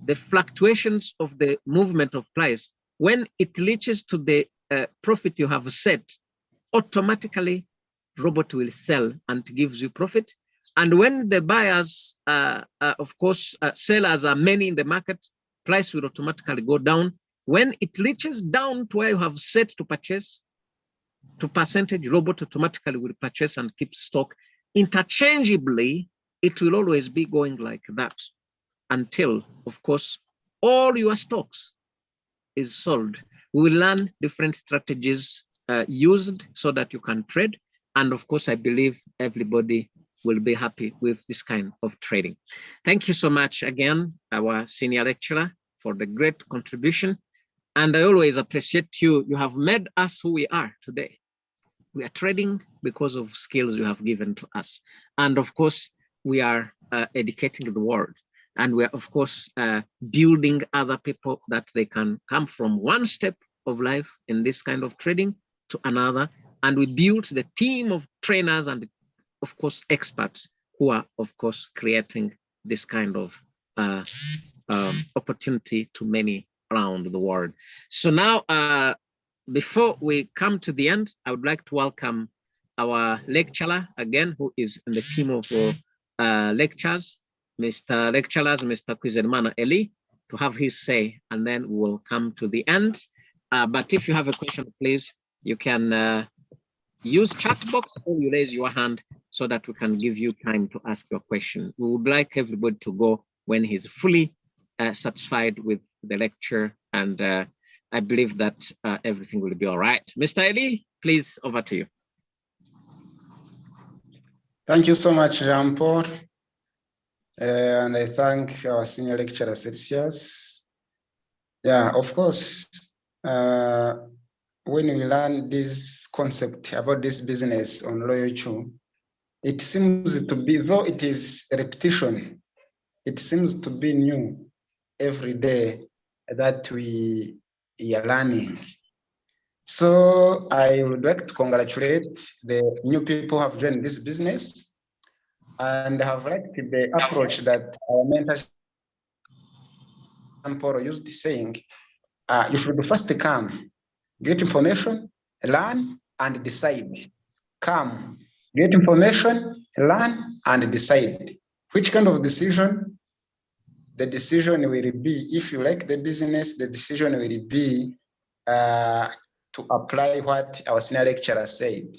the fluctuations of the movement of price, when it reaches to the profit you have set, automatically robot will sell and gives you profit. And when the buyers, of course, sellers are many in the market, price will automatically go down. When it reaches down to where you have set to purchase, to percentage, robot automatically will purchase and keep stock interchangeably. It will always be going like that until, of course, all your stocks is sold. We will learn different strategies used so that you can trade. And of course, I believe everybody will be happy with this kind of trading. Thank you so much again, our senior lecturer, for the great contribution. And I always appreciate you. You have made us who we are today. We are trading because of skills you have given to us. And of course, we are educating the world. And we are, of course, building other people that they can come from one step of life in this kind of trading to another. And we build the team of trainers and, of course, experts who are, of course, creating this kind of opportunity to many around the world. So now, before we come to the end, I would like to welcome our lecturer again, who is in the team of lectures, Mr. Kwizermana Eli, to have his say, and then we'll come to the end. But if you have a question, please, you can use chat box or you raise your hand so that we can give you time to ask your question. We would like everybody to go when he's fully satisfied with the lecture, and I believe that everything will be all right. Mr. Eli, please, over to you. Thank you so much, Jean-Paul. And I thank our senior lecturer, Celsius. Yeah, of course, when we learn this concept about this business on Loyochu, it seems to be, though it is a repetition, it seems to be new every day that we are learning. So I would like to congratulate the new people who have joined this business, and have liked the approach that our mentor used, saying, you should first come, get information, learn, and decide. Come, get information, learn, and decide. Which kind of decision? The decision will be, if you like the business, the decision will be to apply what our senior lecturer said.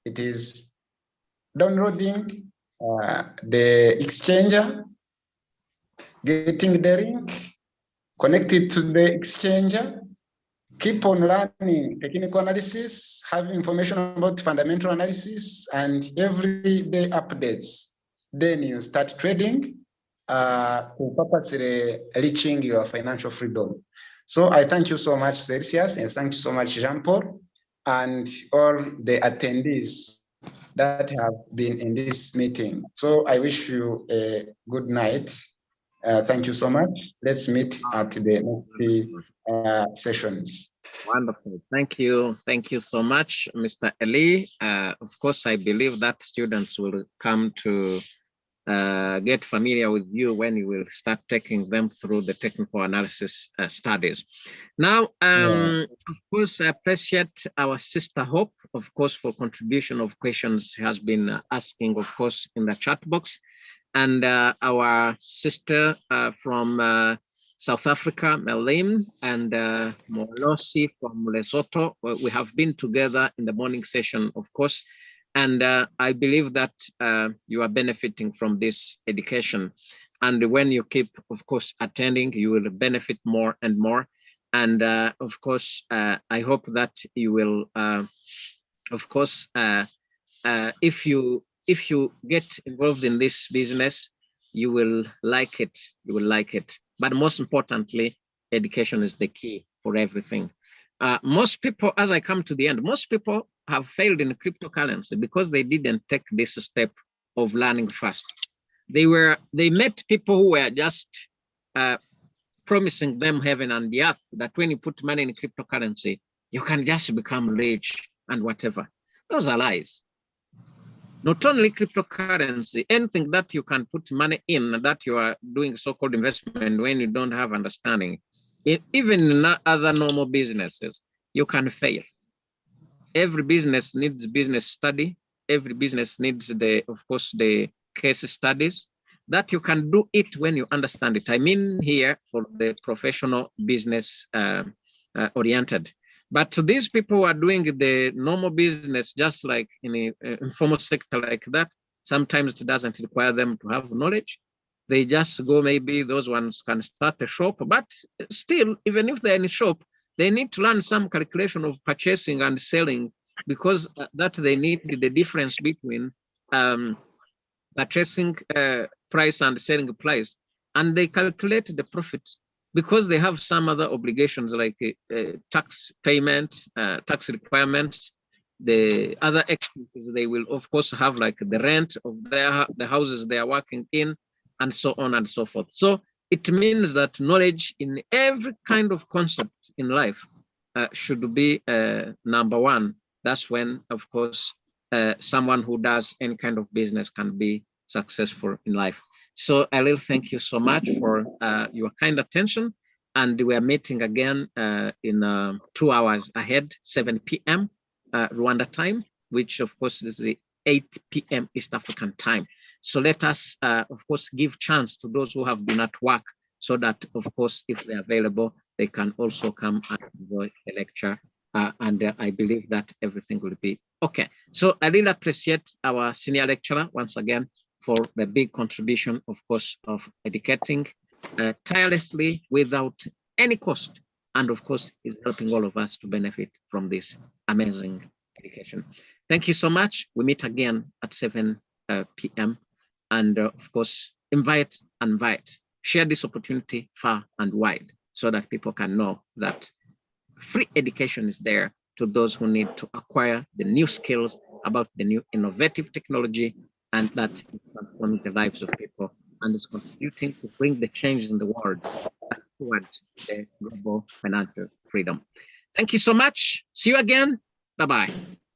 It is downloading the exchanger, getting the link, connected to the exchanger, keep on learning technical analysis, having information about fundamental analysis, and everyday updates. Then you start trading to purposely reaching your financial freedom. So I thank you so much, Celsius, and thank you so much, Jean-Paul, and all the attendees that have been in this meeting. So I wish you a good night. Thank you so much. Let's meet at the next sessions. Wonderful. Thank you. Thank you so much, Mr. Eli. Of course, I believe that students will come to get familiar with you when you will start taking them through the technical analysis studies. Now, of course, I appreciate our sister Hope, of course, for contribution of questions she has been asking, of course, in the chat box. And our sister from South Africa, Melim, and Molosi from Lesotho. We have been together in the morning session, of course, and I believe that you are benefiting from this education. And when you keep, of course, attending, you will benefit more and more. And of course, I hope that you will, of course, if you get involved in this business, you will like it. You will like it. But most importantly, education is the key for everything. Most people, as I come to the end, most people have failed in cryptocurrency because they didn't take this step of learning first. They met people who were just promising them heaven and the earth, that when you put money in cryptocurrency, you can just become rich and whatever. Those are lies. Not only cryptocurrency, anything that you can put money in, that you are doing so-called investment when you don't have understanding, even in other normal businesses, you can fail. Every business needs business study. Every business needs of course, the case studies that you can do it when you understand it. I mean here for the professional business oriented. But to these people who are doing the normal business, just like in an informal sector like that, sometimes it doesn't require them to have knowledge. They just go, maybe those ones can start a shop, but still, even if they're in a shop, they need to learn some calculation of purchasing and selling, because that they need the difference between purchasing price and selling price, and they calculate the profit, because they have some other obligations like tax payment, tax requirements, the other expenses they will of course have, like the rent of the houses they are working in, and so on and so forth. So it means that knowledge in every kind of concept in life should be number one. That's when, of course, someone who does any kind of business can be successful in life. So I will thank you so much for your kind attention. And we are meeting again in 2 hours ahead, 7 p.m. Rwanda time, which of course is the 8 p.m. East African time. So let us, of course, give chance to those who have been at work, so that, of course, if they're available, they can also come and enjoy the lecture. And I believe that everything will be okay. So I really appreciate our senior lecturer once again for the big contribution, of course, of educating tirelessly without any cost. And of course, is helping all of us to benefit from this amazing education. Thank you so much. We meet again at 7 p.m. And of course, invite, share this opportunity far and wide, so that people can know that free education is there to those who need to acquire the new skills about the new innovative technology, and that is transforming the lives of people and is contributing to bring the changes in the world towards the global financial freedom. Thank you so much. See you again. Bye-bye.